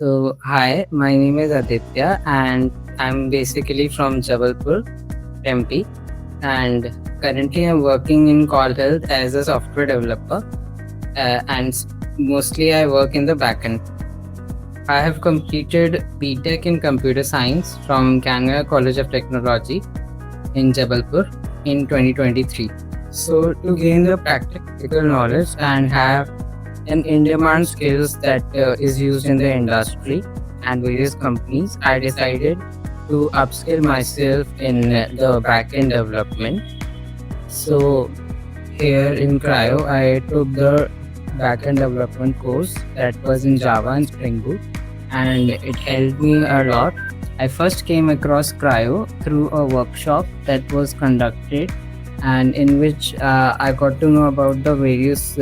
Hi, my name is Aditya, and I'm basically from Jabalpur, MP. And currently, I'm working in Call Health as a software developer, mostly I work in the backend. I have completed BTech in Computer Science from Kanya College of Technology in Jabalpur in 2023. So, to gain the practical knowledge and have an in-demand skills that is used in the industry and various companies, I decided to upskill myself in the backend development. So here in Crio, I took the backend development course that was in Java and Spring Boot, and it helped me a lot. I first came across Crio through a workshop that was conducted, and in which I got to know about the various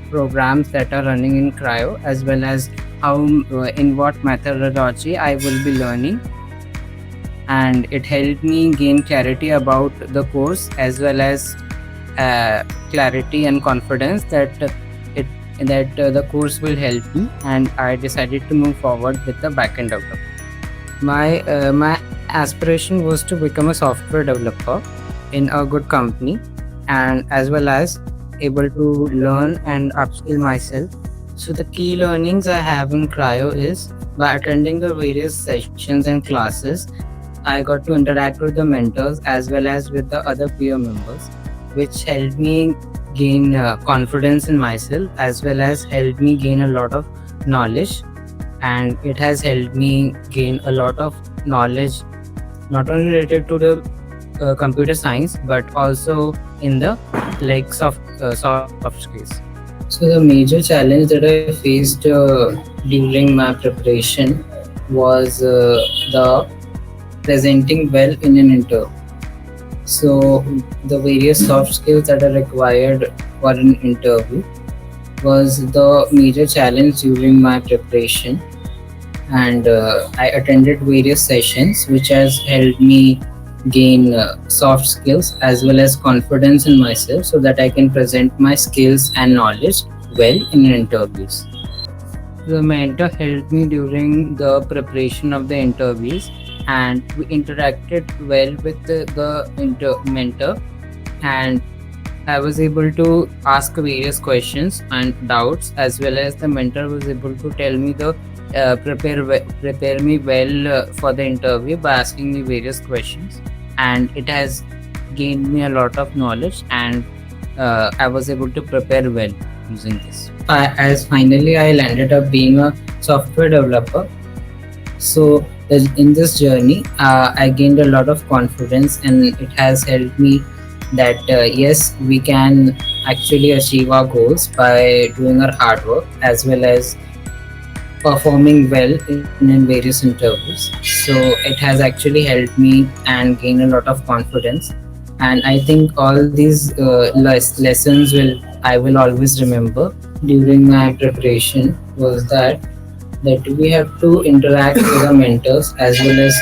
programs that are running in Crio, as well as how in what methodology I will be learning. And it helped me gain clarity about the course, as well as clarity and confidence that the course will help me, and I decided to move forward with the backend development. My aspiration was to become a software developer in a good company, and as well as able to learn and upskill myself. So the key learnings I have in Cryo is by attending the various sessions and classes, I got to interact with the mentors as well as with the other peer members, which helped me gain confidence in myself, as well as helped me gain a lot of knowledge. And it has helped me gain a lot of knowledge, not only related to the computer science, but also in the soft skills. So the major challenge that I faced during my preparation was the presenting well in an interview. So the various soft skills that are required for an interview was the major challenge during my preparation. And I attended various sessions which has helped me gain soft skills as well as confidence in myself, so that I can present my skills and knowledge well in interviews. The mentor helped me during the preparation of the interviews, and we interacted well with the mentor, and I was able to ask various questions and doubts, as well as the mentor was able to tell me the prepare me well for the interview by asking me various questions, and it has gained me a lot of knowledge, and I was able to prepare well using this. As finally I landed up being a software developer. So in this journey, I gained a lot of confidence, and it has helped me that yes, we can actually achieve our goals by doing our hard work, as well as performing well in various interviews. So it has actually helped me and gain a lot of confidence. And I think all these lessons I will always remember during my preparation, was that we have to interact with the mentors as well as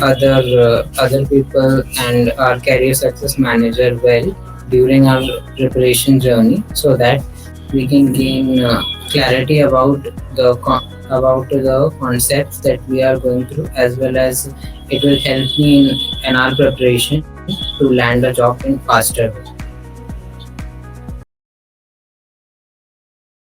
other people and our career success manager well during our preparation journey, so that we can gain clarity about the concepts that we are going through, as well as it will help me in our preparation to land a job in faster way.